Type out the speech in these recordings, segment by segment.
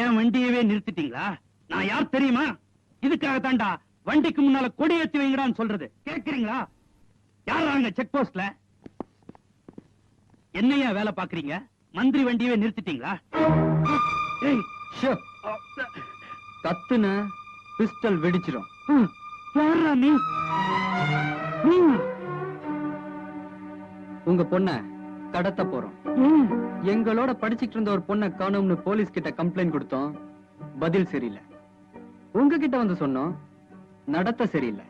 ஏன் வண்டியவே நிறுத்திட்டீங்களா? நான் யார் தெரியுமா? இதுக்காக தாண்டா வண்டிக்கு முன்னால கொடி ஏத்தி வைங்கடான்னு சொல்றது. கேக்குறீங்களா? யாராங்க செக் போஸ்ட்ல? என்னையா வேலை பாக்குறீங்க? மந்திரி வண்டியவே நிறுத்திட்டீங்களா? கத்துன பிஸ்டல் வெடிச்சிடும். யாரா நீ? உங்க பொண்ண கடத்த போறோம். எங்களோட படிச்சுட்டு இருந்த ஒரு பொண்ணை காணோம்னு போலீஸ் கிட்ட கம்ப்ளைண்ட் கொடுத்தோம். பதில் சரியில்லை. உங்ககிட்ட வந்து சொன்னோம், நடத்த சரியில்லை.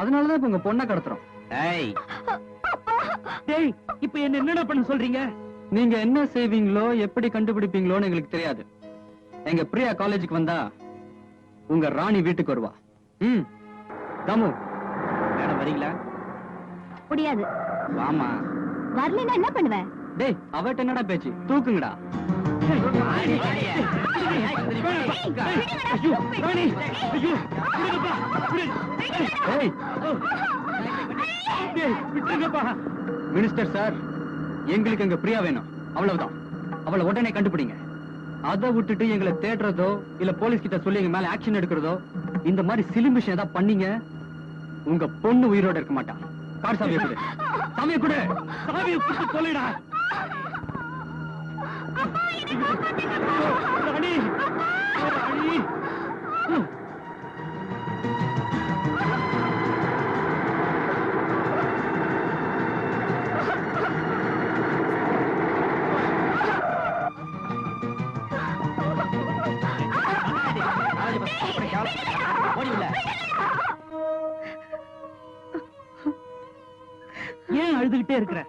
அதனாலதான் இப்ப உங்க பொண்ணை கடத்துறோம். இப்ப என்ன என்னடா பண்ண சொல்றீங்க? நீங்க என்ன செய்வீங்களோ எப்படி கண்டுபிடிப்பீங்களோன்னு எங்களுக்கு தெரியாது. எங்க பிரியா காலேஜுக்கு வந்தா உங்க ராணி வீட்டுக்கு வருவா. தாமு மேடம் வரீங்களா? முடியாது. வாமா. வரலன்னா என்ன பண்ணுவேன்? டேய் அவட்ட என்னடா பேச்சு? தூக்குங்கடா. மினிஸ்டர் சார், எங்களுக்கு எங்க பிரியா வேணும், அவ்வளவுதான். அவளை உடனே கண்டுபிடிங்க. அதை விட்டுட்டு எங்களை தேடுறதோ இல்ல போலீஸ் கிட்ட சொல்லி எங்க மேல ஆக்ஷன் எடுக்கிறதோ, இந்த மாதிரி சிலிம் விஷயம் ஏதாவது பண்ணீங்க, உங்க பொண்ணு உயிரோட இருக்க மாட்டான். கார் சாவியை கொடு. சாவியை கொடு. சாவியை கொடுத்து சொல்லிடா. ராணி, ராணி. ஏன் அழுதுகிட்டே இருக்கிற?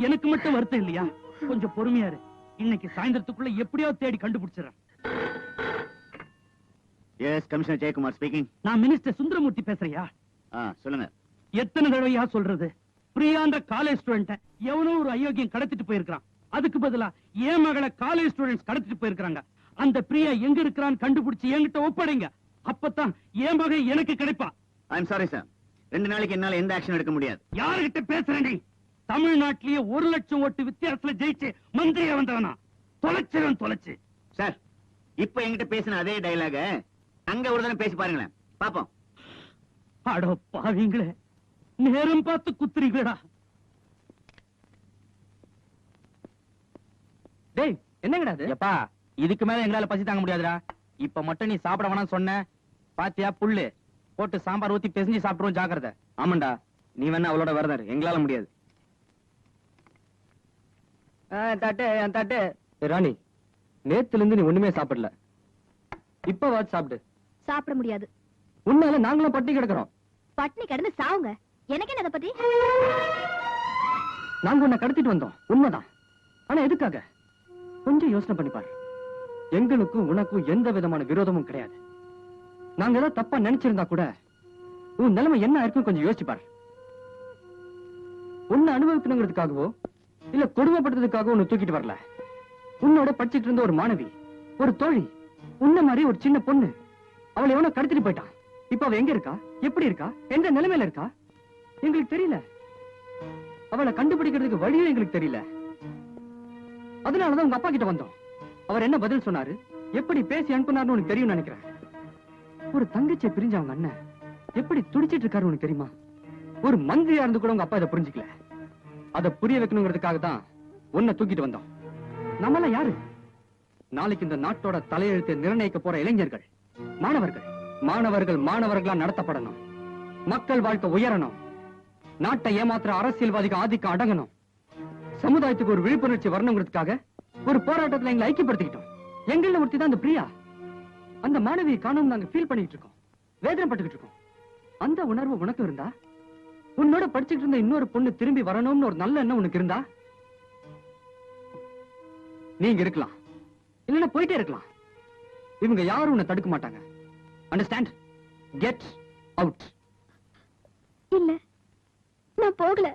எனக்கு மட்டும் வருத்தம் இல்லையா? கொஞ்சம் பொறுமையா இரு. இன்னைக்கு சாயந்தரத்துக்குள்ள எப்படியோ தேடி கண்டுபிடிச்சிடறேன். Yes, commissioner Jayakumar speaking. நான் மினிஸ்டர் சுந்தரமூர்த்தி பேசுறியா? சொல்லுங்க. எத்தனை தடவையா சொல்றது? பிரியான்ற காலேஜ் ஸ்டூடெண்ட் எவனோ ஒரு அயோக்கியம் கடத்திட்டு போயிருக்கான். அதுக்கு பதிலா என் மகளை காலேஜ் ஸ்டூடெண்ட்ஸ் கடத்திட்டு போயிருக்காங்க. அந்த பிரியா எங்க இருக்கிறான்னு கண்டுபிடிச்சு என்கிட்ட ஒப்படைங்க. அப்பதான் என் மகன் எனக்கு கிடைப்பா. ஐ எம் சாரி சார், 2 நாளைக்கு என்னால எந்த ஆக்ஷன் எடுக்க முடியாது. யாருகிட்ட பேசுறேன்? தமிழ்நாட்டிலேயே 1 லட்சம் ஓட்டு வித்தியாசத்துல ஜெயிச்சு மந்திரியா வந்தவனா? தொலைச்சு சார், இப்ப என்கிட்ட பேசின அதே டயலாக அங்க ஒரு தடவை பேசி பாருங்களேன், பாப்போம். அடோ பாவீங்களே, நேரம் பார்த்து குத்துறீங்களா? டேய் என்னங்கடா அது? எப்பா, இதுக்கு மேல எங்களால பசி தாங்க முடியாதுடா. இப்ப மட்டும் நீ சாப்பிட வேணாம்னு சொன்ன பாத்தியா? புல்லு போட்டு சாம்பார் ஊத்தி பெசஞ்சு சாப்பிடுவோம், ஜாக்கிரதை. ஆமாண்டா, நீ வேணா அவளோட வரதாரு, எங்களால முடியாது. தட்டு ராணி, நேத்துல இருந்து நீ ஒண்ணுமே சாப்பிடல. இப்ப வாட் சாப்பிடு. சாப்பிட முடியாது. உன்னால நாங்களும் பட்டினி கிடக்குறோம். பட்டினி கிடந்து சாவுங்க, எனக்கு என்ன அதை பத்தி? நாங்க உன்னை கடத்திட்டு வந்தோம், உண்மைதான். ஆனா எதுக்காக? கொஞ்சம் யோசனை பண்ணி பாரு. எங்களுக்கும் உனக்கும் எந்த விதமான விரோதமும் கிடையாது. நாங்க ஏதாவது தப்பா நினைச்சிருந்தா கூட உன் நிலைமை என்ன ஆயிருக்கும் கொஞ்சம் யோசிச்சு பாரு. உன்னை அனுபவிக்கணுங்கிறதுக்காகவோ இல்ல கொடுமைப்படுறதுக்காகவோ உன்னை தூக்கிட்டு வரல. உன்னோட படிச்சுட்டு இருந்த ஒரு மாணவி, ஒரு தோழி, உன்ன மாதிரி ஒரு சின்ன பொண்ணு, அவளை எவனோ கடத்திட்டு போயிட்டான். இப்ப அவ எங்க இருக்கா, எப்படி இருக்கா, எந்த நிலைமையில இருக்கா எங்களுக்கு தெரியல. அவளை கண்டுபிடிக்கிறதுக்கு வழியும் எங்களுக்கு தெரியல. அதனாலதான் உங்க அப்பா கிட்ட வந்தோம். அவர் என்ன பதில் சொன்னாரு, எப்படி பேசி அனுப்புனாருன்னு உனக்கு தெரியும் நினைக்கிறேன். ஒரு தங்கச்சியை பிரிஞ்ச அவங்க அண்ணன் எப்படி துடிச்சிட்டு இருக்காரு உனக்கு தெரியுமா? ஒரு மந்திரியா இருந்து கூட உங்க அப்பா இதை புரிஞ்சுக்கல. அதை புரிய வைக்கணுங்கிறதுக்காக தான் உன்னை தூக்கிட்டு வந்தோம். நம்மள யாரு? நாளைக்கு இந்த நாட்டோட தலையெழுத்தை நிர்ணயிக்க போற இளைஞர்கள், மாணவர்கள். மாணவர்களா நடத்தப்படணும். மக்கள் வாழ்க்கை உயரணும். நாட்டை ஏமாத்துற அரசியல்வாதிகள் ஆதிக்கம் அடங்கணும். சமுதாயத்துக்கு ஒரு விழிப்புணர்ச்சி வரணுங்கிறதுக்காக ஒரு போராட்டத்துல எங்களை ஐக்கியப்படுத்திக்கிட்டோம். எங்கள ஒருத்தி தான் அந்த பிரியா. அந்த மாணவியை காணோம் நாங்க ஃபீல் பண்ணிட்டு இருக்கோம், வேதனைப்பட்டுக்கிட்டு இருக்கோம். அந்த உணர்வு உனக்கு இருந்தா, உன்னோட படிச்சுட்டு இருந்த இன்னொரு பொண்ணு திரும்பி வரணும்னு ஒரு நல்ல எண்ணம் உனக்கு இருந்தா, நீங்க இருக்கலாம், இல்லைன்னா போயிட்டே இருக்கலாம். இவங்க யாரும் உன்னை தடுக்க மாட்டாங்க. அண்டர்ஸ்டாண்ட்? Get out. இல்ல, நான் போகல.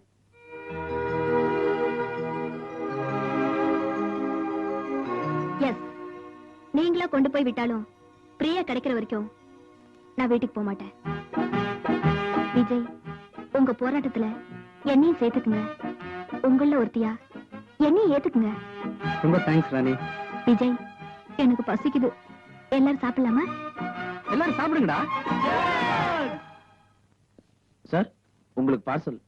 எஸ், நீங்களா கொண்டு போய் விட்டாலும் பிரியா கிடைக்கிற வரைக்கும் நான் வீட்டுக்கு போக மாட்டேன். விஜய், உங்க போராட்டத்துல என்னையும் சேர்த்துக்குங்க. உங்கள ஒருத்தியா என்னையும் ஏத்துக்குங்க. ரொம்ப தேங்க்ஸ் ராணி. விஜய், எனக்கு பசிக்குது. எல்லாரும் சாப்பிடலாமா? எல்லாரும் சாப்பிடுங்கடா. சார், உங்களுக்கு பார்சல்.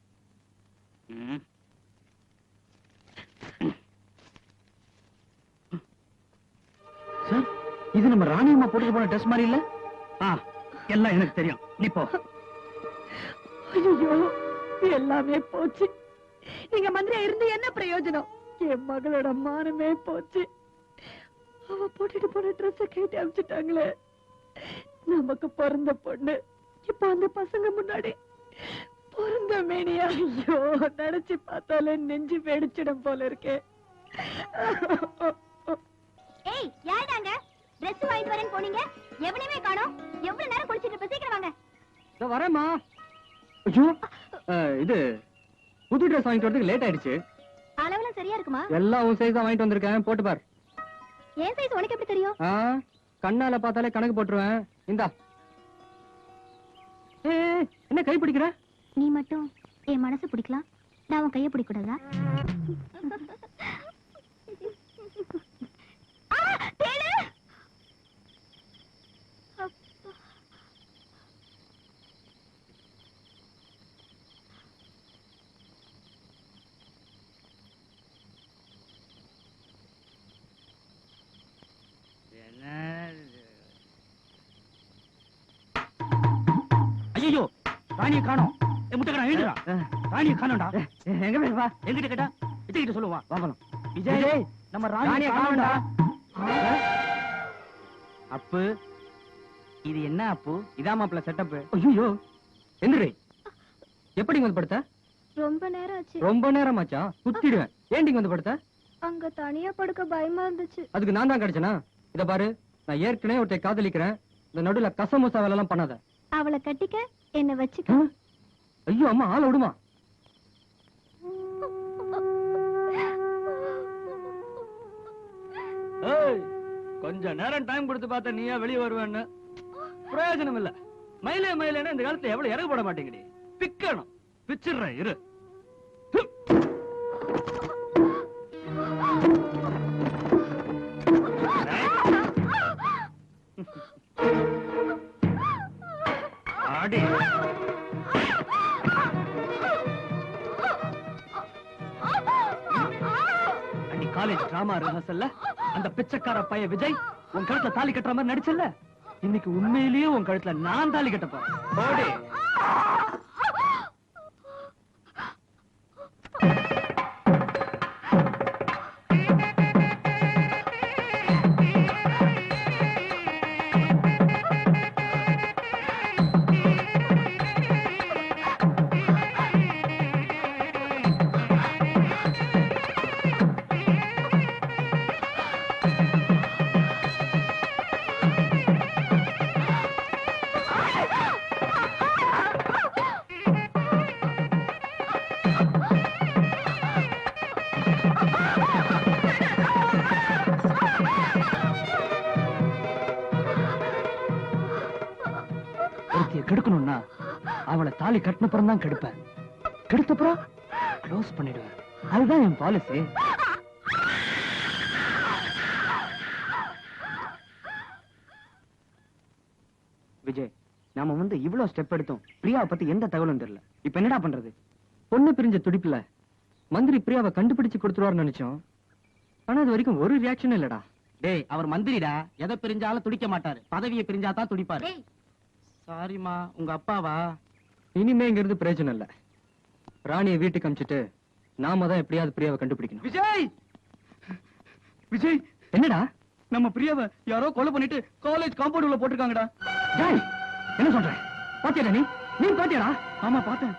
சார், இது நம்ம ராணியம்மா போட்டுட்டு போன ட்ரெஸ் மாதிரி இல்ல? எல்லாம் எனக்கு தெரியும். நீ போ. ஐயோ, எல்லாமே போச்சு. நீங்க மந்திரியா இருந்து என்ன பிரயோஜனம்? என் மகளோட மானமே போச்சு. அவ போட்டுட்டு போன ட்ரெஸ் கேட்டு அனுப்பிச்சிட்டாங்களே. நமக்கு பிறந்த பொண்ணு இப்ப அந்த பசங்க முன்னாடி பிறந்த மேனியா? ஐயோ, நினைச்சு பார்த்தாலே நெஞ்சு வெடிச்சிடும் போல இருக்கே. ஏய், யாருடாங்க? Dress வாங்கிட்டு வரேன்னு போனீங்க, எவனையுமே காணோம். எவ்வளவு நேரம் குளிச்சிட்டு இருப்ப? சீக்கிரம் வாங்க. இதோ வரேம்மா. ஐயோ, இது புது ட்ரெஸ் வாங்கிட்டு வரதுக்கு லேட் ஆயிடுச்சு. அளவுலாம் சரியா இருக்குமா? எல்லாம் உன் சைஸ் தான் வாங்கிட்டு வந்திருக்கேன், போட்டு பார். என் சைஸ் உனக்கு எப்படி தெரியும்? கண்ணால பார்த்தாலே கணக்கு போட்டுருவேன். இந்தா. என்ன கை பிடிக்கிற? நீ மட்டும் என் மனசு பிடிக்கலாம், நான் உன் கையை பிடிக்கூடாதா? ஐயோ, ராணியை காணோம். முட்டைக்கடா, எழுதுடா. ராணியை காணோம்டா. எங்க போய் வா. என்கிட்ட கேட்டா விஜய் கிட்ட சொல்லுவா. வாங்கலாம். விஜய், நம்ம ராணியை காணோம்டா. அப்பு, இது என்ன அப்பு? இதான் மாப்பிள்ள செட்டப். ஐயோ, எந்திரி. எப்படி வந்து படுத்த? ரொம்ப நேரம் ஆச்சு. ரொம்ப நேரமாச்சா? குத்திடுவேன். ஏண்டிங்க வந்து படுத்த? அங்க தனியா படுக்க பயமா இருந்துச்சு. அதுக்கு நான் தான் கிடைச்சனா? இத பாரு, நான் ஏற்கனவே ஒருத்தை காதலிக்கிறேன். இந்த நடுவுல கசமுசா வேலை எல்லாம் பண்ணாத. அவளை கட்டிக்க, என்ன வச்சுக்க. ஐயோ அம்மா, ஆள விடுமா. கொஞ்ச நேரம் டைம் கொடுத்து பார்த்தா நீயா வெளியே வருவேன்னு. பிரயோஜனம் இல்ல. மயிலே மயிலேன்னா இந்த காலத்துல எவ்வளவு இறகு போட மாட்டேங்கடி. பிக்கணும். பிச்சிடுறேன் இரு. ஆடி. அன்னைக்கு காலேஜ் டிராமா ரிஹர்சல்ல அந்த பிச்சைக்கார பைய விஜய் உன் கழுத்துல தாலி கட்டுற மாதிரி நடிச்சல்ல, இன்னைக்கு உண்மையிலேயே உன் கழுத்துல நான் தாலி கட்ட போறேன். ஓடி. கெடுக்கணும்னா அவளை தாலி கட்டினப்புறம் தான் கெடுப்பேன். கெடுத்தப்புறம் க்ளோஸ் பண்ணிடுவேன். அதுதான் என் பாலிசி. விஜய், நாம வந்து இவ்வளவு ஸ்டெப் எடுத்தோம். பிரியாவை பத்தி எந்த தகவலும் தெரியல. இப்ப என்னடா பண்றது? பொண்ணு பிரிஞ்ச துடிப்புல மந்திரி பிரியாவை கண்டுபிடிச்சு கொடுத்துருவாருன்னு நினைச்சோம். ஆனா அது வரைக்கும் ஒரு ரியாக்ஷன் இல்லடா. டேய், அவர் மந்திரிடா. எதை பிரிஞ்சாலும் துடிக்க மாட்டாரு. பதவியை பிரிஞ்சாதான் துடிப்பாரு. சாரிமா, உங்க அப்பாவா? இனிமே இங்க இருந்து பிரயோஜனம் இல்ல. ராணியை வீட்டுக்கு அனுப்பிச்சிட்டு நாம தான் எப்படியாவது பிரியாவை கண்டுபிடிக்கணும். விஜய், விஜய், என்னடா? நம்ம பிரியாவை யாரோ கொலை பண்ணிட்டு காலேஜ் காம்பவுண்ட் உள்ள போட்டிருக்காங்கடா. டேய், என்ன சொல்ற? பாத்தியாடா நீ? நீ பாத்தியாடா? ஆமா, பார்த்தேன்.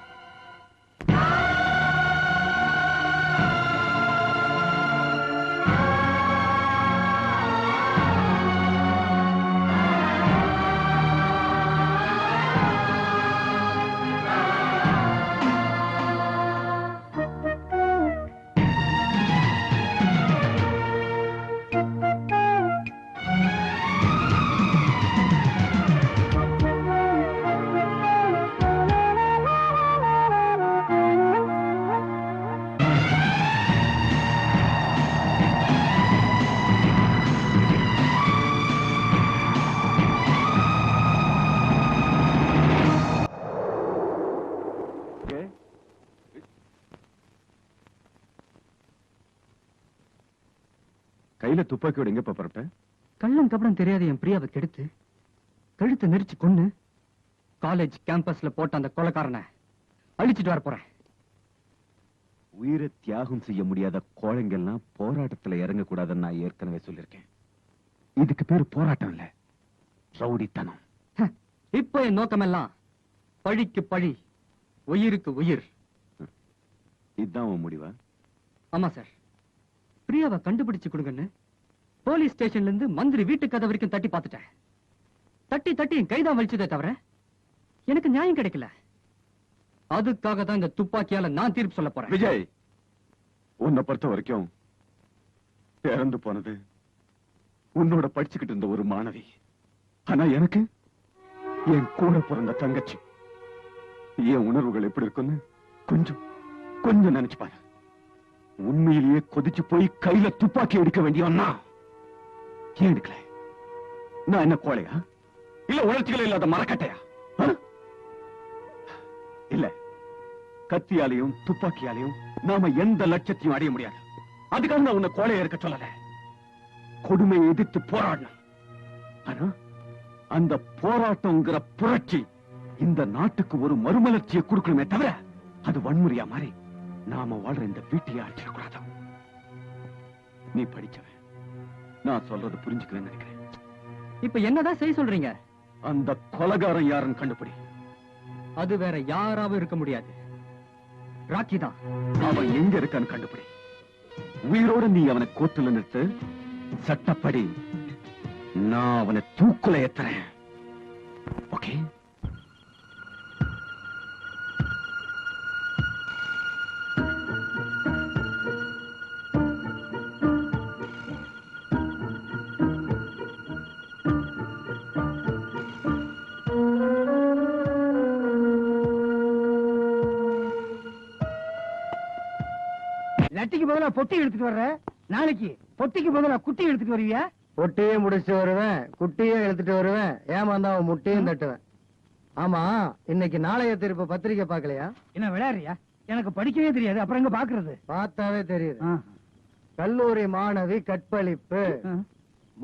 கையில துப்பாக்கியோட எங்க புறப்பட்ட? கள்ளம் கபடம் தெரியாத என் பிரியாவை கெடுத்து கழுத்தை நெரிச்சு கொன்னு காலேஜ் கேம்பஸ்ல போட்ட அந்த கொலைக்காரனை அழிச்சிட்டு வர போறேன். உயிரை தியாகம் செய்ய முடியாத கோழைங்கெல்லாம் போராட்டத்துல இறங்க கூடாதுன்னு நான் ஏற்கனவே சொல்லியிருக்கேன். இதுக்கு பேரு போராட்டம் இல்ல, ரவுடித்தனம். இப்போ என் நோக்கமெல்லாம் பழிக்கு பழி, உயிருக்கு உயிர். இதுதான் உன் முடிவா? ஆமா சார். பிரியாவை கண்டுபிடிச்சு கொடுங்கன்னு போலீஸ் ஸ்டேஷன்ல இருந்து மந்திரி வீட்டு கதை வரைக்கும் தட்டி பார்த்துட்டேன். தட்டி தட்டி என் கைதான் வலிச்சதே தவிர எனக்கு நியாயம் கிடைக்கல. அதுக்காக தான் இந்த துப்பாக்கியால நான் தீர்ப்பு சொல்ல போறேன். விஜய், உன்னை பொறுத்த வரைக்கும் இறந்து போனது உன்னோட படிச்சுக்கிட்டு இருந்த ஒரு மாணவி. ஆனா எனக்கு என் கூட பிறந்த தங்கச்சி. என் உணர்வுகள் எப்படி இருக்குன்னு கொஞ்சம் கொஞ்சம் நினைச்சு பாரு. உண்மையிலேயே கொதிச்சு போய் கையில துப்பாக்கி எடுக்க வேண்டியவன்னா ஏன் எடுக்கல? நான் என்ன கோழையா இல்ல உணர்ச்சிகள் இல்லாத மரக்கட்டையா? இல்ல, கத்தியாலையும் துப்பாக்கியாலையும் நாம எந்த லட்சத்தையும் அடைய முடியாது. அதுக்காக நான் உன்னை கோழையா இருக்க சொல்லல. கொடுமையை எதிர்த்து போராடணும். ஆனா அந்த போராட்டம்ங்கிற புரட்சி இந்த நாட்டுக்கு ஒரு மறுமலர்ச்சியை கொடுக்கணுமே தவிர அது வன்முறையா மாறி நாம வாழ்ற இந்த வீட்டையே அழிச்சிடக்கூடாது. நீ படிச்சவன், நான் சொல்றது புரிஞ்சுக்கிறேன்னு நினைக்கிறேன். இப்ப என்னதான் செய்ய சொல்றீங்க? அந்த கொலைகாரன் யாருன்னு கண்டுபிடி. அது வேற யாராவும் இருக்க முடியாது, ராக்கி தான். அவன் எங்க இருக்கான்னு கண்டுபிடி. உயிரோட நீ அவனை கோர்ட்டுல நிறுத்து. சட்டப்படி நான் அவனை தூக்குல ஏத்துறேன். ஓகே? லட்டிக்கு பதிலா பொட்டி எடுத்துட்டு வர்ற, நாளைக்கு பொட்டிக்கு பதிலா குட்டி எடுத்துட்டு வருவியா? பொட்டியும் முடிச்சுட்டு வருவேன், குட்டியும் எடுத்துட்டு வருவேன், ஏமாந்தா அவன் முட்டையும் தட்டுவேன். ஆமா, இன்னைக்கு நாளைய திருப்பு பத்திரிக்கை பாக்கலையா? என்ன விளையாடுறியா? எனக்கு படிக்கவே தெரியாது, அப்புறம் எங்க பாக்குறது? பார்த்தாவே தெரியுது. கல்லூரி மாணவி கற்பழிப்பு,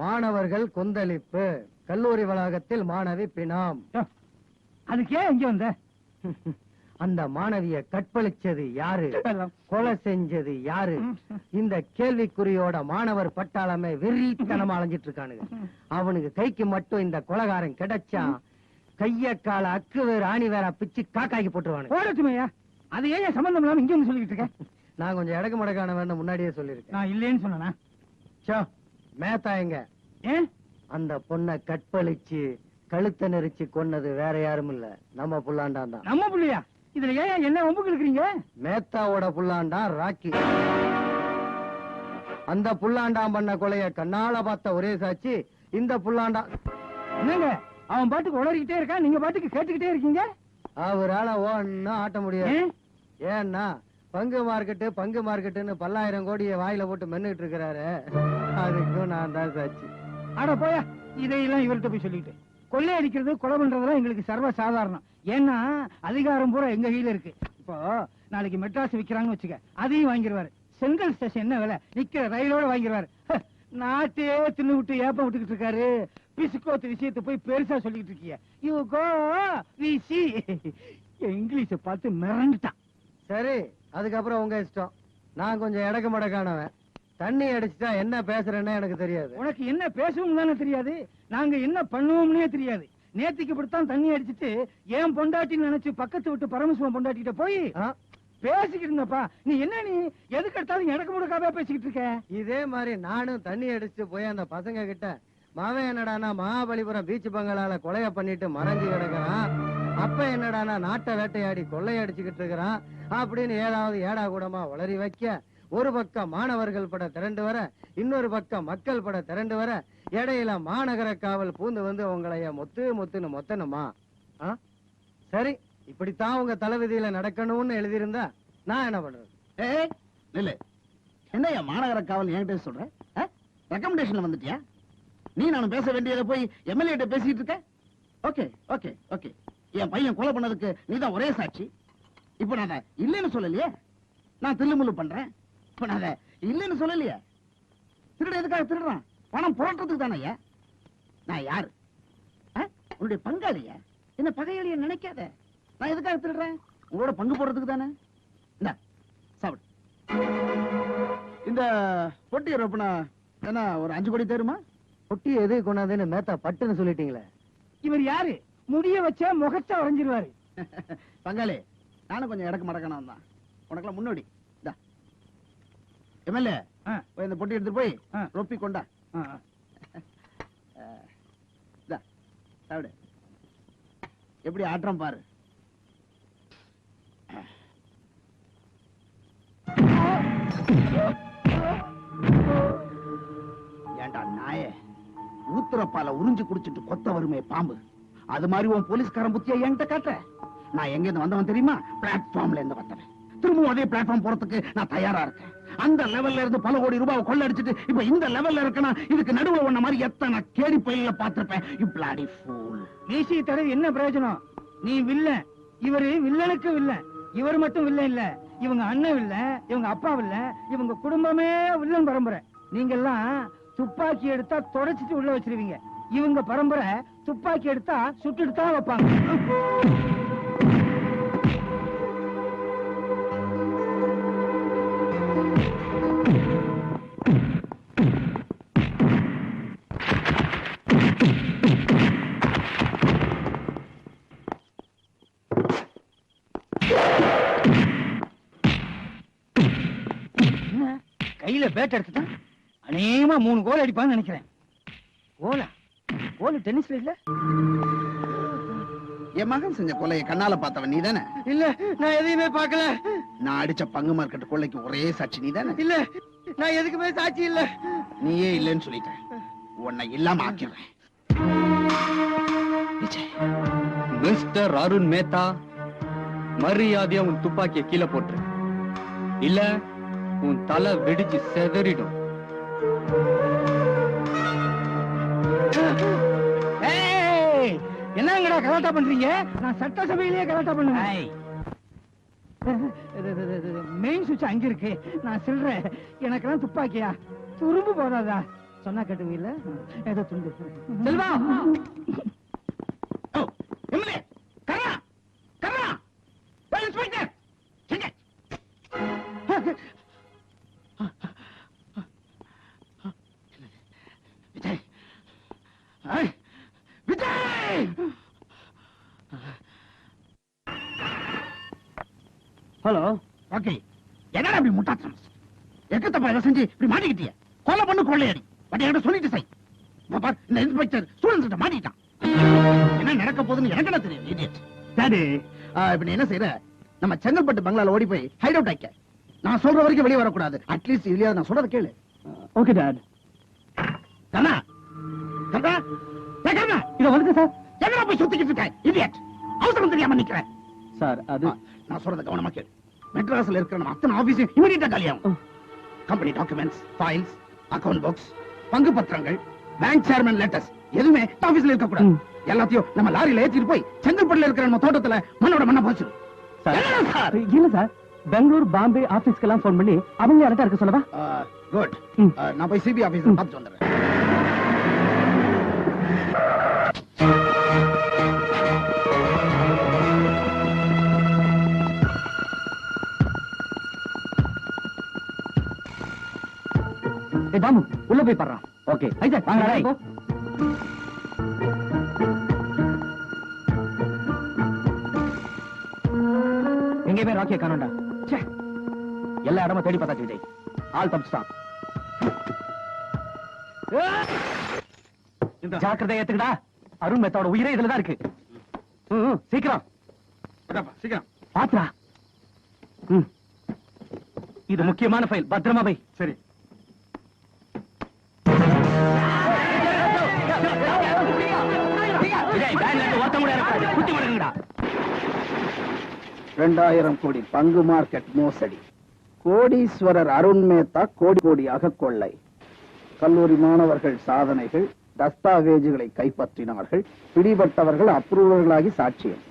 மாணவர்கள் கொந்தளிப்பு, கல்லூரி வளாகத்தில் மாணவி பிணாம். அதுக்கே இங்க வந்த? அந்த மாணவிய கற்பழிச்சது யாரு, கொலை செஞ்சது யாரு? இந்த கேள்விக்குறியோட மாணவர் பட்டாளமே வெறித்தனமா அலைஞ்சிட்டு இருக்கானுங்க. அவனுக்கு கைக்கு மட்டும் இந்த கொலைகாரன் கிடைச்சா கைய கால அக்கு வேற ஆணி வேற பிச்சு காக்காக்கி போட்டுருவானு. போடட்டுமையா, அது ஏன் சம்பந்தம் இல்லாம இங்க வந்து சொல்லிட்டு இருக்கேன்? நான் கொஞ்சம் இடக்கு மடக்கான வேணும் முன்னாடியே சொல்லிருக்கேன். நான் இல்லேன்னு சொன்னா மேத்தா எங்க? ஏன் அந்த பொண்ணை கற்பழிச்சு கழுத்தை நெரிச்சு கொன்னது வேற யாரும் இல்ல, நம்ம புல்லாண்டான் தான். நம்ம புள்ளையா? இதுல ஏன் என்ன ஒம்புக்கு இருக்கிறீங்க? மேத்தாவோட புல்லாண்டான் ராக்கி. அந்த புல்லாண்டான் பண்ண கொலைய கண்ணால பார்த்த ஒரே சாட்சி இந்த புல்லாண்டான். என்னங்க அவன் பாட்டுக்கு உளறிக்கிட்டே இருக்கான், நீங்க பாட்டுக்கு கேட்டுக்கிட்டே இருக்கீங்க. அவரால ஒன்னும் ஆட்ட முடியாது. ஏன்னா பங்கு மார்க்கெட்டுன்னு 10,000 கோடியை வாயில போட்டு மென்னுட்டு இருக்கிறாரு. அதுக்கும் நான் தான் சாட்சி. ஆட போயா, இதையெல்லாம் இவர்கிட்ட போய் சொல்லிட்டு கொள்ளை அடிக்கிறது கொலை பண்றதெல்லாம் எங்களுக்கு சர்வ சாதாரணம். ஏன்னா அதிகாரம் பூரா எங்க கையில இருக்கு. இப்போ நாளைக்கு மெட்ராஸ் விக்கிறாங்கன்னு வச்சுக்க, அதையும் வாங்கிடுவாரு. செங்கல் ஸ்டேஷன் என்ன விலை, நிக்கிற ரயிலோட வாங்கிடுவாரு. நாட்டே தின்னு விட்டு ஏப்ப விட்டுக்கிட்டு இருக்காரு. பிசுக்கோத்து விஷயத்தை போய் பெருசா சொல்லிக்கிட்டு இருக்கீங்க. You go we see. இங்கிலீஷ பார்த்து மிரண்டுட்டான். சரி, அதுக்கப்புறம் உங்க இஷ்டம். நான் கொஞ்சம் இடக்கு மடக்கானவன். தண்ணி அடிச்சுட்டா என்ன பேசுறேன்னு எனக்கு தெரியாது. உனக்கு என்ன பேசவும் தானே தெரியாது, நாங்க என்ன பண்ணுவோம்னே தெரியாது. நேத்திக்கு இப்படித்தான் தண்ணி அடிச்சுட்டு ஏன் பொண்டாட்டின்னு நினைச்சு பக்கத்து விட்டு பரமசிவம் பொண்டாட்டிட்ட போய் பேசிக்கிட்டு இருந்தப்பா. நீ என்ன, நீ எதுக்கு எடுத்தாலும் எனக்கு முடக்காவே பேசிக்கிட்டு இருக்க? இதே மாதிரி நானும் தண்ணி அடிச்சுட்டு போய் அந்த பசங்க கிட்ட மாவன் என்னடானா மகாபலிபுரம் பீச் பங்களால கொலைய பண்ணிட்டு மறைஞ்சு கிடக்குறான், அப்ப என்னடானா நாட்டை வேட்டையாடி கொள்ளையடிச்சுக்கிட்டு இருக்கிறான் அப்படின்னு ஏதாவது ஏடா கூடமா உளறி வைக்க, ஒரு பக்கம் மாணவர்கள் பட திரண்டு வர, இன்னொரு பக்கம் மக்கள் பட திரண்டு வர, இடையில மாநகர காவல் பூந்து வந்து உங்களைய முத்துன்னு மொத்தணுமா? சரி, இப்படித்தான் உங்க தலைவிதியில நடக்கணும்னு எழுதியிருந்தா நான் என்ன பண்றது? என்ன மாநகர காவல் என்கிட்ட சொல்ற? ரெக்கமெண்டேஷன்ல வந்துட்டியா? நீ நானும் பேச வேண்டியதை போய் எம்எல்ஏ பேசிட்டு இருக்க. ஓகே ஓகே ஓகே, என் பையன் கொலை பண்ணதுக்கு நீதான் ஒரே சாட்சி. இப்ப நான் இல்லைன்னு சொல்லலையே, நான் தில்லுமுள்ளு பண்றேன். இப்ப நான் இல்லைன்னு சொல்லலையே, திருட எதுக்காக திருடுறான்? பணம் புரட்டுறதுக்கு தானே ஐயா. நான் யாரு? உன்னுடைய பங்காளியா? என்ன பகையாளிய நினைக்காத. நான் எதுக்காக திருடுறேன்? உங்களோட பங்கு போடுறதுக்கு தானே. இந்த சாப்பிடு. இந்த பொட்டியை ரொப்பனா என்ன ஒரு 5 கோடி தருமா? பொட்டி எது கொண்டாதுன்னு மேத்தா பட்டுன்னு சொல்லிட்டீங்களே. இவர் யாரு? முடிய வச்ச முகத்தை உறைஞ்சிருவாரு. பங்காளி, நானும் கொஞ்சம் இடக்கு மடக்கணும் தான். உனக்கெல்லாம் முன்னோடி. இந்தா எம்எல்ஏ, போய் இந்த பொட்டி எடுத்து போய் ரொப்பி கொண்டா. இந்தா சாப்பிடு. எப்படி ஆட்டம் பாரு. ஏண்டா நாயே, ஊத்துறப்பால உறிஞ்சு குடிச்சிட்டு கொத்த வருமே பாம்பு, அது மாதிரி உன் போலீஸ்காரன் புத்தியா என்கிட்ட காட்ட? நான் எங்க இருந்து வந்தவன் தெரியுமா? பிளாட்ஃபார்ம்ல இருந்து வந்தவன். திரும்பவும் அதே பிளாட்ஃபார்ம் போறதுக்கு நான் தயாரா இருக்கேன். அந்த லெவல்ல இருந்து பல கோடி ரூபாய் கொள்ளடிச்சிட்டு இப்ப இந்த லெவல்ல இருக்கனா, இதுக்கு நடுவுல ஒன்ன மாதிரி எத்தனை கேடி பயில பாத்திருப்பேன். You bloody fool. மீசி தடவை என்ன பிரயோஜனம்? நீ வில்லன், இவரு வில்லனுக்கு வில்லன். இவர் மட்டும் வில்லன் இல்ல, இவங்க அண்ணன் வில்லன், இவங்க அப்பா வில்லன், இவங்க குடும்பமே வில்லன் பரம்பரை. நீங்க எல்லாம் துப்பாக்கி எடுத்தா தொடச்சிட்டு உள்ள வச்சிருவீங்க. இவங்க பரம்பரை துப்பாக்கி எடுத்தா சுட்டுட்டு தான் வைப்பாங்க. கையில பேட் எடுத்துட்டா அநேகமா 3 கோல் அடிப்பான்னு நினைக்கிறேன். கோலா? கோல் டென்னிஸ்ல இல்ல? என் மகன் செஞ்ச கொலையை கண்ணால பார்த்தவன் நீதானே? இல்ல, நான் எதையுமே பார்க்கல. நான் அடிச்ச பங்கு மார்க்கெட் கொள்ளைக்கு ஒரே சாட்சி நீதானே? இல்ல, நான் எதுக்குமே சாட்சி இல்ல. நீயே இல்லைன்னு சொல்லிட்டேன். உன்னை இல்லாம ஆக்கிடுறேன். மிஸ்டர் அருண் மேத்தா, மரியாதையா உன் துப்பாக்கிய கீழே போட்டுரு, இல்ல உன் தலை வெடிச்சு செதறிடும். என்னங்கடா கலாட்டா பண்றீங்க? நான் சட்டசபையிலேயே கலாட்டா பண்ணுவேன். மெயின் சுவிட்ச் அங்க இருக்கு, நான் சொல்றேன். எனக்கெல்லாம் துப்பாக்கியா? துரும்பு போதாதா? சொன்னா கேட்டுவீல்ல? ஏதோ துண்டு. செல்வா, எம்எல்ஏ கரா கரா இன்ஸ்பெக்டர் செங்க. விஜய், விஜய். ஹலோ. ஓகே, என்னடா இப்படி முட்டாத்தனம்? எக்கத்தப்பா இதை செஞ்சு இப்படி மாட்டிக்கிட்டிய? கொலை பண்ணு கொள்ளையடி. பட் என்கிட்ட சொல்லிட்டு செய். பார், இந்த இன்ஸ்பெக்டர் ஸ்டூடெண்ட்ஸ் கிட்ட மாட்டிட்டான். என்ன நடக்க போகுதுன்னு எனக்கு என்ன தெரியும்? இடியட். டாடி, இப்ப நீ என்ன செய்யற? நம்ம செங்கல்பட்டு பங்களால ஓடி போய் ஹைட் அவுட் ஆயிக்க. நான் சொல்ற வரைக்கும் வெளியே வரக்கூடாது. அட்லீஸ்ட் இதுலயாவது நான் சொல்றத கேளு. Okay dot. கண்ணா கண்ணா கண்ணா, இத வந்து சார் எங்கடா போய் சுத்திக்கிட்டு இருக்க? இடியட். அவசரம் தெரியாம நிக்கிறேன். சார், அது நான் சொல்றத கவனமா கேளு. மெட்ராஸ்ல இருக்கிற நம்ம அத்தனை ஆபீஸையும் இமிடியேட்டா காலியாகும். Company documents, files, account books, பங்கு பத்திரங்கள், பேங்க் சேர்மன் லெட்டர்ஸ் எதுவுமே ஆபீஸ்ல இருக்க கூடாது. எல்லாத்தையும் நம்ம லாரியில ஏத்திட்டு போய் செங்கல்பட்டுல இருக்கிற நம்ம தோட்டத்துல மண்ணோட மண்ண போச்சு. இல்ல சார், பெங்களூர் பாம்பே ஆபீஸ்க்கெல்லாம் போன் பண்ணி அவங்க யார்ட்ட இருக்க சொல்லவா? குட். நான் போய் சிபி ஆபீஸ்ல பார்த்துட்டு வந்துடுறேன். தாமு, உள்ள போய் பாடுறான். ஓகே ஐசக், வாங்கடா. எங்கேயுமே ராக்கிய காணோம்டா. எல்லா இடமும் தேடி பார்த்தாச்சு விஜய். ஆள் தப்பிச்சுட்டான். ஜாக்கிரதை ஏத்துக்கடா. அருண் மேத்தாவோட உயிரே இதுலதான் இருக்கு. சீக்கிரம் சீக்கிரம் பாத்துடா. இது முக்கியமான ஃபைல், பத்திரமா போய். சரி. விஜய், பேங்க்ல இருந்து ஒருத்தன் கூட இறக்காது. குத்தி மடங்குங்கடா. 2000 கோடி பங்கு மார்க்கெட் மோசடி. கோடீஸ்வரர் அருண் மேத்தா கோடி கோடியாக கொள்ளை. கல்லூரி மாணவர்கள் சாதனைகள், தஸ்தாவேஜுகளை கைப்பற்றினார்கள். பிடிபட்டவர்கள் அப்ரூவர்களாகி சாட்சியம்.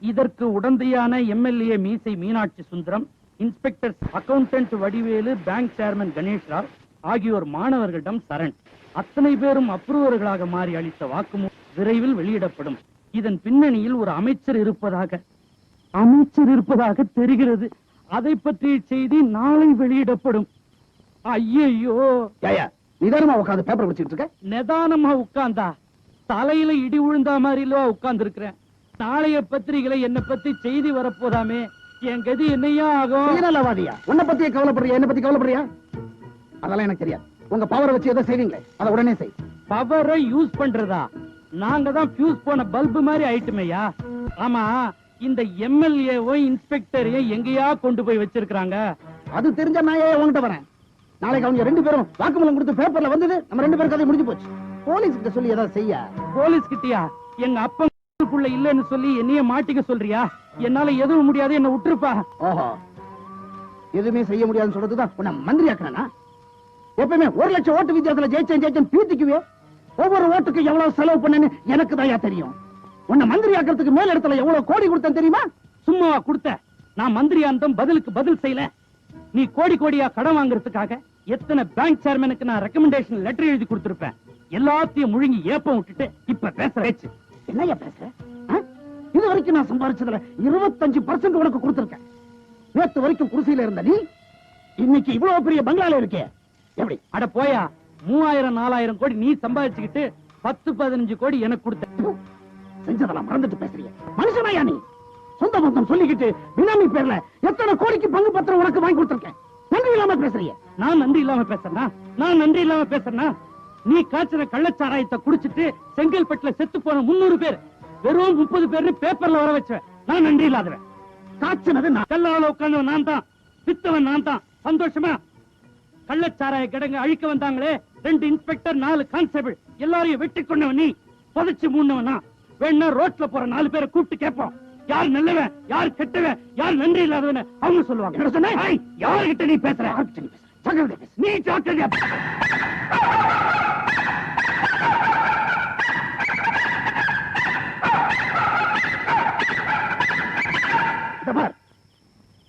இதற்கு உடந்தையான எம்எல்ஏ மீசை Meenakshi Sundaram, inspector accountant Vadivelu, bank chairman Ganesh Rao, ஆகியோர் மாணவர்களிடம் சரண். அத்தனை பேரும் அப்ரூவர்களாக மாறி அளித்த வாக்குமூலம் விரைவில் வெளியிடப்படும். இதன் பின்னணியில் ஒரு அமைச்சர் இருப்பதாக தெரிகிறது. அதை பற்றிய செய்தி நாளை வெளியிடப்படும். ஐயோ, நிதானமா உட்காந்து பேப்பர் படிச்சுட்டு இருக்க. நிதானமா உட்கார்ந்தா தலையில இடி விழுந்தா மாதிரிலோ உட்கார்ந்து இருக்கிறேன். நாளைய பத்திரிகையில என்ன பத்தி செய்தி வரப்போதாமே, என் கதி என்னையா ஆகும்? சுயநலவாதியா? உன்னை பத்தியே கவலைப்படுறியா, என்ன பத்தி கவலைப்படுறியா? அதெல்லாம் எனக்கு தெரியாது. உங்க பவரை வச்சு எதை செய்வீங்களே அதை உடனே செய். பவரை யூஸ் பண்றதா? நாங்க தான் ஃபியூஸ் போன பல்பு மாதிரி ஆயிட்டுமையா. ஆமா, இந்த எம்எல்ஏவோ இன்ஸ்பெக்டரையும் எங்கேயா கொண்டு போய் வச்சிருக்காங்க? அது தெரிஞ்ச நான் ஏன் உங்ககிட்ட வரேன்? நாளைக்கு அவங்க 2 பேரும் வாக்குமூலம் கொடுத்து பேப்பர்ல வந்தது, நம்ம 2 பேரும் கதை முடிஞ்சு போச்சு. போலீஸ் கிட்ட சொல்லி ஏதாவது செய்ய. போலீஸ் கிட்டயா? எங்க அப்பனுக்குள்ள இல்லன்னு சொல்லி என்னைய மாட்டிக்க சொல்றியா? என்னால எதுவும் முடியாது, என்ன விட்டுருப்பா. ஓஹோ, எதுவுமே செய்ய முடியாதுன்னு சொல்றதுதான் உன்னை மந்திரி ஆக்குனா? எப்பவுமே 1 லட்சம் ஓட்டு வித்தியாசத்துல ஜெயிச்சேன் பீத்திக்குவே. ஒவ்வொரு ஓட்டுக்கு எவ்வளவு செலவு பண்ணேன்னு எனக்கு தான் தெரியும். உன்னை மந்திரி ஆக்கிறதுக்கு மேல் இடத்துல எவ்வளவு கோடி கொடுத்தேன் தெரியுமா? சும்மாவா கொடுத்த? நான் மந்திரியா இருந்தும் பதிலுக்கு பதில் செய்யல. நீ கோடி கோடியா கடன் வாங்குறதுக்காக எத்தனை பேங்க் சேர்மனுக்கு நான் ரெக்கமெண்டேஷன் லெட்டர் எழுதி கொடுத்திருப்பேன். எல்லாத்தையும் முழுங்கி ஏப்பம் விட்டுட்டு இப்ப பேசுறேச்சு. என்னையா பேசுற? இது வரைக்கும் நான் சம்பாதிச்சதுல 25% உனக்கு கொடுத்திருக்கேன். நேத்து வரைக்கும் குடிசையில இருந்த நீ இன்னைக்கு இவ்வளவு பெரிய பங்களால இருக்கே, எப்படி? அட போயா, 3000-4000 கோடி நீ சம்பாதிச்சுக்கிட்டு 10-15 கோடி எனக்கு கொடுத்த. செஞ்சதெல்லாம் மறந்துட்டு பேசுறீங்க. மனுஷனாயா நீ? சொந்த பந்தம் சொல்லிக்கிட்டு பினாமி பேர்ல எத்தனை கோடிக்கு பங்கு பத்திரம் உனக்கு வாங்கி கொடுத்திருக்கேன். நன்றி இல்லாம பேசுறீங்க. நான் நன்றி இல்லாம பேசுறேனா? நீ காய்ச்சற கள்ளச்சாராயத்தை குடிச்சிட்டு செங்கல்பட்டுல செத்து போன 300 பேர் வெறும் 30 பேர் பேப்பர்ல வர வச்ச. நான் நன்றி இல்லாதவன். காய்ச்சனது நான். கல்லால உட்கார்ந்தவன் நான் தான், வித்தவன் நான் தான். சந்தோஷமா? கள்ளச்சாராய கிடங்க அழிக்க வந்தாங்களே 2 இன்ஸ்பெக்டர் 4 கான்ஸ்டபிள் எல்லாரையும் வெட்டி கொண்டவன் நீ. புதைச்சு மூணவனா? வேணா ரோட்ல போற 4 பேரை கூப்பிட்டு கேட்போம், யார் நல்லவன் யார் கெட்டவன் யார் நன்றி இல்லாதவன் அவங்க சொல்லுவாங்க. என்ன சொன்ன? யார்கிட்ட நீ பேசுற? நீ ஜாக்கிரதையா.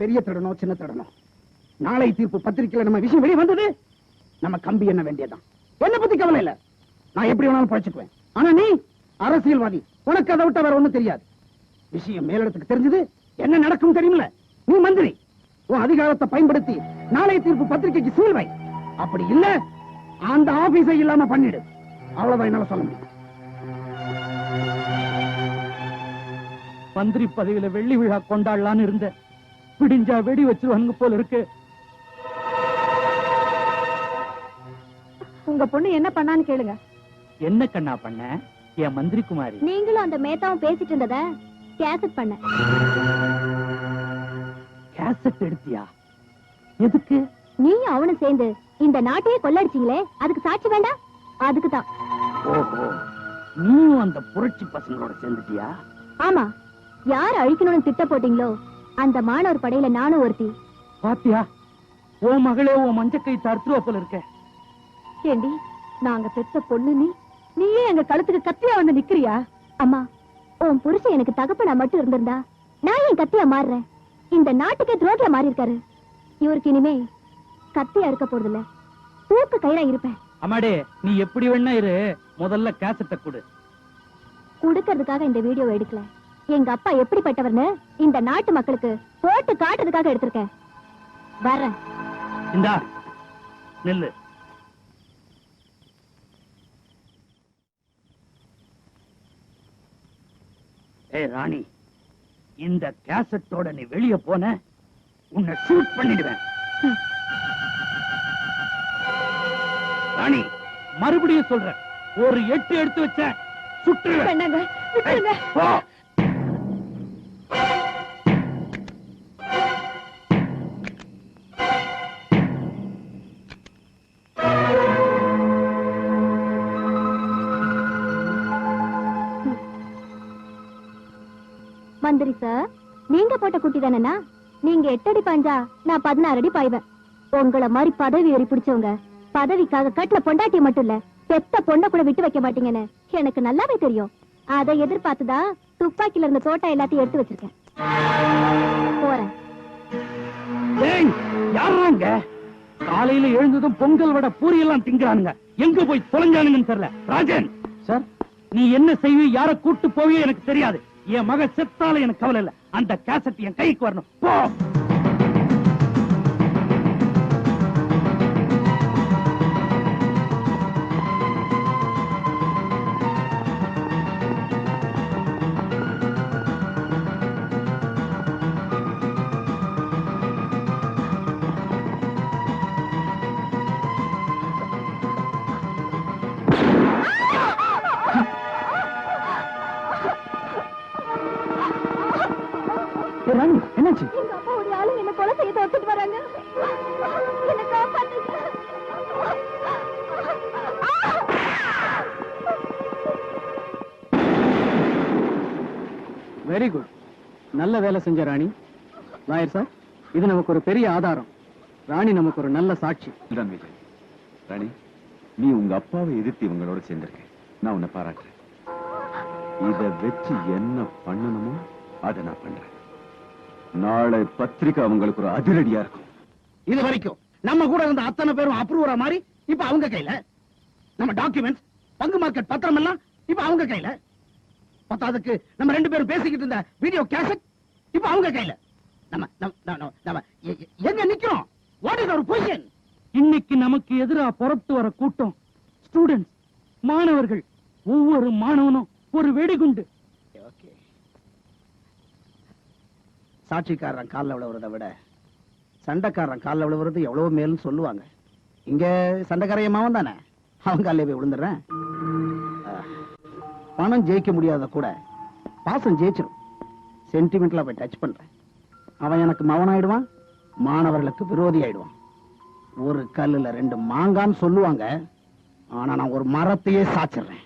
பெரிய திருடனோ சின்ன திருடனோ, நாளை தீர்ப்பு பத்திரிகையில நம்ம விஷயம் வெளியே வந்தது, நம்ம கம்பி என்ன வேண்டியதான். என்ன பத்தி கவலை இல்ல, நான் எப்படி வேணாலும் பழச்சுக்குவேன். ஆனா நீ அரசியல்வாதி, உனக்கு அதை விட்ட வேற ஒண்ணும் தெரியாது. விஷயம் மேலிடத்துக்கு தெரிஞ்சது என்ன நடக்கும் தெரியுமில்ல? நீ மந்திரி, உன் அதிகாரத்தை பயன்படுத்தி நாளை தீர்ப்பு பத்திரிகைக்கு சீல் வை. அப்படி இல்ல அந்த ஆபீஸை இல்லாம பண்ணிடு. அவ்வளவுதான் என்னால சொல்ல முடியும். மந்திரி பதவியில வெள்ளி விழா கொண்டாடலான்னு இருந்த, பிடிஞ்சா வெடி வச்சிருவானுங்க போல இருக்கு. உங்க பொண்ணு என்ன பண்ணான்னு கேளுங்க. என்ன கண்ணா பண்ண? என் மந்திரி குமாரி. நீங்களும் அந்த மேத்தாவும் பேசிட்டு இருந்தத கேசட் பண்ண. கேசட் எடுத்தியா? எதுக்கு? நீயும் அவனும் சேர்ந்து இந்த நாட்டையே கொள்ளடிச்சீங்களே, அதுக்கு சாட்சி வேண்டாம்? அதுக்குதான். ஓஹோ, நீயும் அந்த புரட்சி பசங்களோட சேர்ந்துட்டியா? ஆமா, யார் அழிக்கணும்னு திட்ட போட்டீங்களோ அந்த மாணவர் படையில நானும் ஒருத்தி. பாத்தியா, உன் மகளே உன் மஞ்சக்கை தடுத்துருவா போல இருக்க. ஏண்டி, நாங்க பெத்த பொண்ணு நீயே எங்க கழுத்துக்கு கத்தியா வந்து நிக்கிறியா? அம்மா, உன் புருஷன் எனக்கு தகப்பனா மட்டும் இருந்திருந்தா நான் ஏன் கத்தியா மாறுறேன்? இந்த நாட்டுக்கே துரோகியா மாறி இருக்காரு. இவருக்கு இனிமே கத்தியா இருக்க போறதில்ல, தூக்கு கயிறா இருப்பேன். அம்மாடே, நீ எப்படி வேணா இரு, முதல்ல கேசட்டை கொடு. குடுக்கறதுக்காக இந்த வீடியோ எடுக்கல, எங்க அப்பா எப்படிப்பட்டவர்னு இந்த நாட்டு மக்களுக்கு போட்டு காட்டுறதுக்காக எடுத்திருக்கேன். வரேன். இந்தா நெல்லு. ஏய் ராணி, இந்த கேசட்டோட நீ வெளிய போன உன்னை ஷூட் பண்ணிடுவேன். ராணி, மறுபடியும் சொல்றேன், ஒரு 8 எடுத்து வச்ச சுட்டுருவேன். வேண்டாங்க, விட்டுருங்க. போ. மந்திரி சார், நீங்க போட்ட குட்டி தானேனா? நீங்க 8 அடி பாஞ்சா நான் 16 அடி பாய்வேன். உங்களை மாதிரி பதவி ஏறி பிடிச்சவங்க பதவிக்காக கட்டின பொண்டாட்டி மட்டும் இல்ல, பெத்த பொண்ணை கூட விட்டு வைக்க மாட்டீங்கன்னு எனக்கு நல்லாவே தெரியும். அதை எதிர்பார்த்துதான் துப்பாக்கில இருந்த தோட்டா எல்லாத்தையும் எடுத்து வச்சிருக்கேன். போறேன். ஏய், யாருங்க? காலையில எழுந்ததும் பொங்கல் வடை பூரி எல்லாம் திங்கிறானுங்க. எங்க போய் தொலைஞ்சானுங்கன்னு தெரியல. ராஜன் சார், நீ என்ன செய்வி, யார கூட்டு போவியோ எனக்கு தெரியாது. என் மக செத்தால எனக்கு கவலை இல்ல. அந்த கேசட் என் கைக்கு வரணும். போ. ராணி, என்னாச்சு? எங்க அப்பாவுடைய ஆளுங்க என்ன கொலை செய்ய தோத்துட்டு வராங்க. என்ன காப்பாத்துங்க. வெரி குட், நல்ல வேலை செஞ்ச ராணி. லாயர் சார், இது நமக்கு ஒரு பெரிய ஆதாரம். ராணி நமக்கு ஒரு நல்ல சாட்சி. இதுதான் விஜய். ராணி, நீ உங்க அப்பாவை எதிர்த்து இவங்களோட சேர்ந்திருக்க. நான் உன்னை பாராட்டுறேன். இத வச்சு என்ன பண்ணணுமோ அதை நான் பண்றேன். நாளை பத்திரிக்கை அவங்களுக்கு ஒரு அதிரடியா இருக்கும். இது வரைக்கும் நம்ம கூட இருந்த அத்தனை பேரும் அப்ரூவரா மாறி இப்ப அவங்க கையில. நம்ம டாக்குமெண்ட்ஸ், பங்கு மார்க்கெட் பத்திரம் எல்லாம் இப்ப அவங்க கையில. பத்தாவதுக்கு நம்ம 2 பேரும் பேசிக்கிட்டு இருந்த வீடியோ கேசட் இப்ப அவங்க கையில. நம்ம எங்க நிக்கிறோம்? What is our position? இன்னைக்கு நமக்கு எதிரா புறப்பட்டு வர கூட்டம் ஸ்டூடெண்ட்ஸ், மாணவர்கள். ஒவ்வொரு மாணவனும் ஒரு வெடிகுண்டு. சாட்சிக்காரன் காலில் விழுவுறதை விட சண்டைக்காரன் காலில் விழுவுறது எவ்வளவு மேலும் சொல்லுவாங்க. இங்க சண்டைக்காரைய மாவன் தானே, அவன் காலையில போய் விழுந்துடுறேன். பணம் ஜெயிக்க முடியாத கூட பாசம் ஜெயிச்சிடும். சென்டிமெண்ட்ல போய் டச் பண்றேன். அவன் எனக்கு மவனாயிடுவான், மாணவர்களுக்கு விரோதி ஆயிடுவான். ஒரு கல்லுல 2 மாங்கான்னு சொல்லுவாங்க. ஆனா நான் ஒரு மரத்தையே சாச்சிடுறேன்.